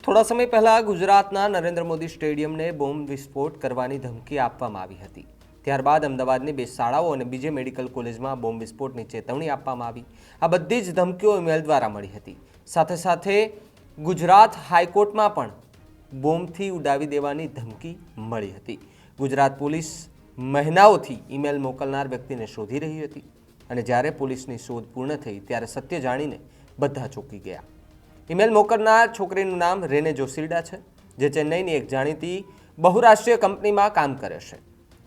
થોડા સમય પહેલા ગુજરાતના નરેન્દ્ર મોદી સ્ટેડિયમને બોમ્બ વિસ્ફોટ કરવાની ધમકી આપવામાં આવી હતી। ત્યારબાદ અમદાવાદની 2 શાળાઓ અને બીજે મેડિકલ કોલેજમાં બોમ્બ વિસ્ફોટની ચેતવણી આપવામાં આવી। આ બધી જ ધમકીઓ ઈમેલ દ્વારા મળી હતી। સાથે સાથે ગુજરાત હાઈકોર્ટમાં પણ બોમ્બથી ઉડાવી દેવાની ધમકી મળી હતી। ગુજરાત પોલીસ મહિનાઓથી ઈમેલ મોકલનાર વ્યક્તિને શોધી રહી હતી અને જ્યારે પોલીસની શોધ પૂર્ણ થઈ ત્યારે સત્ય જાણીને બધા ચોંકી ગયા। ઈમેલ મોકલનાર છોકરીનું નામ રેને જોશિલ્ડા છે, જે ચેન્નઈની એક જાણીતી બહુરાષ્ટ્રીય કંપનીમાં કામ કરે છે।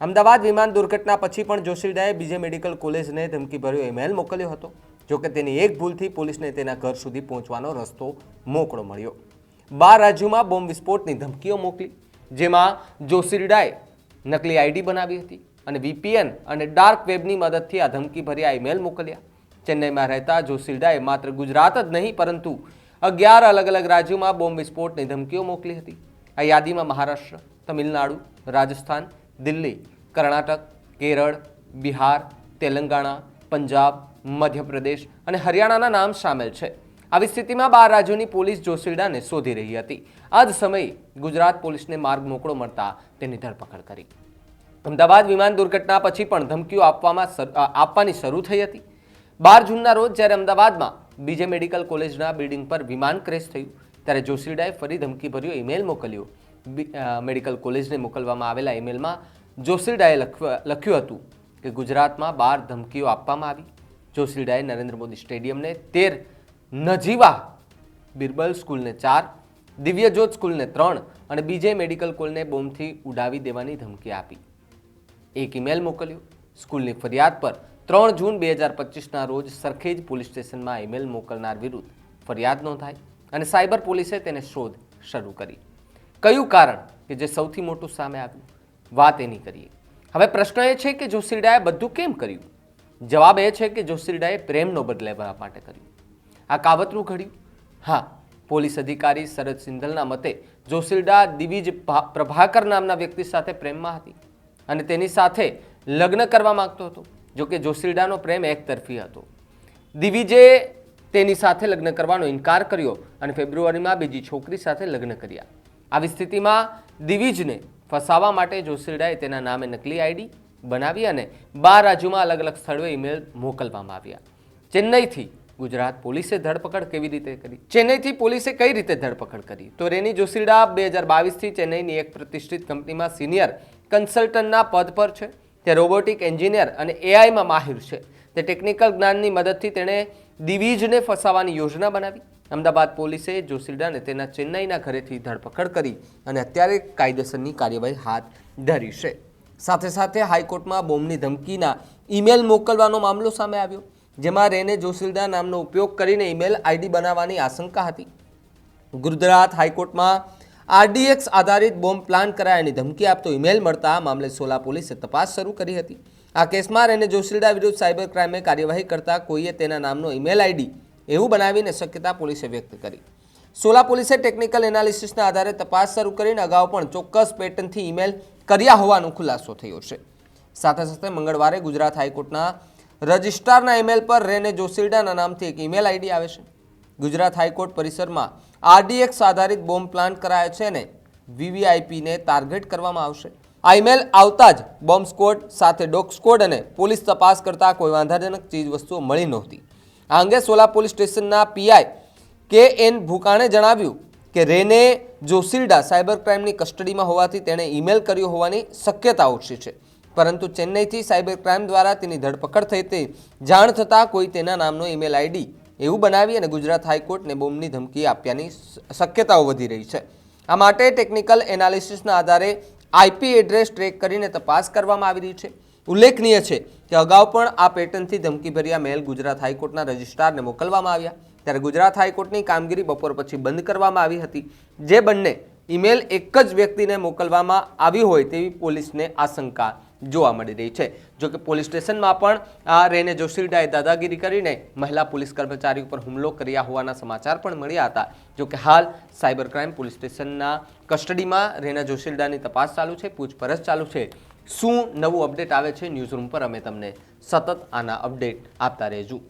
અમદાવાદ વિમાન દુર્ઘટના પછી પણ જોશિલ્ડાએ બીજે મેડિકલ કોલેજને ધમકીભર્યો ઈમેલ મોકલ્યો હતો। જોકે તેની એક ભૂલથી પોલીસને તેના ઘર સુધી પહોંચવાનો રસ્તો મોકળો મળ્યો। 12 રાજ્યોમાં બોમ્બ વિસ્ફોટની ધમકીઓ મોકલી, જેમાં જોશિલ્ડાએ નકલી આઈડી બનાવી હતી અને VPN અને ડાર્ક વેબની મદદથી આ ધમકીભર્યા ઈમેલ મોકલ્યા। ચેન્નઈમાં રહેતા જોશિલ્ડાએ માત્ર ગુજરાત જ નહીં પરંતુ 11 અલગ અલગ રાજ્યોમાં બોમ્બ વિસ્ફોટની ધમકીઓ મોકલી હતી। આ યાદીમાં મહારાષ્ટ્ર, તમિલનાડુ, રાજસ્થાન, દિલ્હી, કર્ણાટક, કેરળ, બિહાર, તેલંગાણા, પંજાબ, મધ્યપ્રદેશ અને હરિયાણાના નામ સામેલ છે। આવી સ્થિતિમાં 12 રાજ્યોની પોલીસ જોશિલ્ડાને શોધી રહી હતી। આ જ સમયે ગુજરાત પોલીસને માર્ગ મોકળો મળતા તેની ધરપકડ કરી। અમદાવાદ વિમાન દુર્ઘટના પછી પણ ધમકીઓ આપવાની શરૂ થઈ હતી। 12 જૂનના રોજ જ્યારે અમદાવાદમાં બીજે મેડિકલ કોલેજના બિલ્ડિંગ પર વિમાન ક્રેશ થયું ત્યારે જોશિલ્ડાએ ફરી ધમકીભર્યો ઈમેલ મોકલ્યો। મેડિકલ કોલેજને મોકલવામાં આવેલા ઈમેલમાં જોશિલ્ડાએ લખ્યું હતું કે ગુજરાતમાં 12 ધમકીઓ આપવામાં આવી। જોશિલ્ડાએ નરેન્દ્ર મોદી સ્ટેડિયમને 13, નજીવા બિરબલ સ્કૂલને 4, દિવ્યજ્યોત સ્કૂલને 3 અને બીજે મેડિકલ કોલેજને બોમ્બથી ઉડાવી દેવાની ધમકી આપી। એક ઈમેલ મોકલ્યો। સ્કૂલની ફરિયાદ પર 3 જૂન 2025ના રોજ સરખેજ પોલીસ સ્ટેશનમાં ઈમેલ મોકલનાર વિરુદ્ધ ફરિયાદ નોંધાઈ અને સાયબર પોલીસે તેને શોધ શરૂ કરી। કયું કારણ કે જે સૌથી મોટું સામે આવ્યું, વાત એની કરીએ। હવે પ્રશ્ન એ છે કે જોશિલ્ડાએ બધું કેમ કર્યું? જવાબ એ છે કે જોશિલ્ડાએ પ્રેમનો બદલાવવા માટે કર્યું। આ કાવતરું ઘડ્યું? હા, પોલીસ અધિકારી શરદ સિંધલના મતે જોશિલ્ડા દિવિજ પ્રભાકર નામના વ્યક્તિ સાથે પ્રેમમાં હતી અને તેની સાથે લગ્ન કરવા માંગતો હતો। જોકે જોશિલ્ડાનો પ્રેમ એકતરફી હતો। દિવિજે તેની સાથે લગ્ન કરવાનો ઇનકાર કર્યો અને ફેબ્રુઆરીમાં બીજી છોકરી સાથે લગ્ન કર્યા। આવી સ્થિતિમાં દિવિજને ફસાવવા માટે જોશિલ્ડાએ તેના નામે નકલી આઈડી બનાવી અને 12 રાજ્યોમાં અલગ અલગ સ્થળોએ ઈમેલ મોકલવામાં આવ્યા। ચેન્નઈથી ગુજરાત પોલીસે ધરપકડ કેવી રીતે કરી? ચેન્નઈથી પોલીસે કઈ રીતે ધરપકડ કરી? તો રેની જોશિલ્ડા 2022થી ચેન્નઈની એક પ્રતિષ્ઠિત કંપનીમાં સિનિયર કન્સલ્ટન્ટના પદ પર છે। તે રોબોટિક એન્જિનિયર અને એઆઈમાં માહિર છે। તે ટેકનિકલ જ્ઞાનની મદદથી તેણે દિવિજને ફસાવવાની યોજના બનાવી। અમદાવાદ પોલીસે જોશિલ્ડાને તેના ચેન્નઈના ઘરેથી ધરપકડ કરી અને અત્યારે કાયદેસરની કાર્યવાહી હાથ ધરી છે। સાથે સાથે હાઈકોર્ટમાં બોમ્બની ધમકીના ઈમેલ મોકલવાનો મામલો સામે આવ્યો, જેમાં રેને જોશિલ્ડા નામનો ઉપયોગ કરીને ઈમેલ આઈડી બનાવવાની આશંકા હતી। ગુજરાત હાઈકોર્ટમાં RDX આધારિત બોમ્બ પ્લાન કરાયાની ધમકી આપતો ઈમેલ મળતા મામલે સોલા પોલીસે તપાસ શરૂ કરી હતી। આ કેસમાં રેને જોશિલ્ડા વિરુદ્ધ સાયબર ક્રાઇમે કાર્યવાહી કરતા કોઈએ તેના નામનો ઈમેલ આઈડી એવું બનાવીને શક્યતા પોલીસે વ્યક્ત કરી। સોલા પોલીસે ટેકનિકલ એનાલિસિસના આધારે તપાસ શરૂ કરીને અગાઉ પણ ચોક્કસ પેટર્નથી ઈમેલ કર્યા હોવાનો ખુલાસો થયો છે। સાથે સાથે મંગળવારે ગુજરાત હાઈકોર્ટના રજિસ્ટ્રારના ઈમેલ પર રેને જોશિલ્ડાના નામથી એક ઈમેલ આઈડી આવે છે। ગુજરાત હાઈકોર્ટ પરિસરમાં RDX આધારિત બોમ્બ પ્લાન કરાયો છે અને VVIPને ટાર્ગેટ કરવામાં આવશે। આ ઈમેલ આવતા જ બોમ્બ સ્ક્વોડ સાથે ડોગ સ્ક્વોડ અને પોલીસ તપાસ કરતા કોઈ વાંધાજનક ચીજ વસ્તુઓ મળી નહોતી। આ અંગે સોલા પોલીસ સ્ટેશનના PI KN ભૂકાણે જણાવ્યું કે રેને જોશિલ્ડા સાયબર ક્રાઇમની કસ્ટડીમાં હોવાથી તેણે ઈમેલ કર્યો હોવાની શક્યતા ઓછી છે, પરંતુ ચેન્નઈથી સાયબર ક્રાઇમ દ્વારા તેની ધરપકડ થઈ તે જાણ થતાં કોઈ તેના નામનો ઈમેલ આઈડી એવું બનાવી અને ગુજરાત હાઈકોર્ટને બોમ્બની ધમકી આપ્યાની શક્યતાઓ વધી રહી છે। આ માટે ટેકનિકલ એનાલિસિસના આધારે IP એડ્રેસ ટ્રેક કરીને તપાસ કરવામાં આવી રહી છે। ઉલ્લેખનીય છે કે અગાઉ પણ આ પેટર્નથી ધમકીભર્યા મેલ ગુજરાત હાઈકોર્ટના રજિસ્ટ્રારને મોકલવામાં આવ્યા, ત્યારે ગુજરાત હાઈકોર્ટની કામગીરી બપોર પછી બંધ કરવામાં આવી હતી। જે બંને ઈમેલ એક જ વ્યક્તિને મોકલવામાં આવી હોય તેવી પોલીસને આશંકા જોવા મળી રહી છે। જોકે પોલીસ સ્ટેશનમાં પણ આ રેને જોશિલ્ડાએ દાદાગીરી કરીને મહિલા પોલીસ કર્મચારી ઉપર હુમલો કર્યા હોવાના સમાચાર પણ મળ્યા હતા। જોકે હાલ સાયબર ક્રાઇમ પોલીસ સ્ટેશનના કસ્ટડીમાં રેના જોશિલ્ડાની તપાસ ચાલુ છે, પૂછપરછ ચાલુ છે। શું નવું અપડેટ આવે છે ન્યૂઝરૂમ પર અમે તમને સતત આના અપડેટ આપતા રહેશું।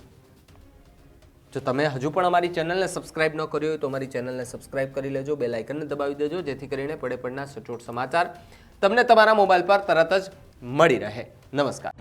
જો તમે હજુ પણ અમારી ચેનલને સબસ્ક્રાઇબ ન કરી હોય તો અમારી ચેનલને સબસ્ક્રાઇબ કરી લેજો, બેલ આઇકનને દબાવી દેજો, જેથી કરીને પડે પડના સચોટ સમાચાર તમને તમારા મોબાઈલ પર તરત જ મળી રહે. નમસ્કાર.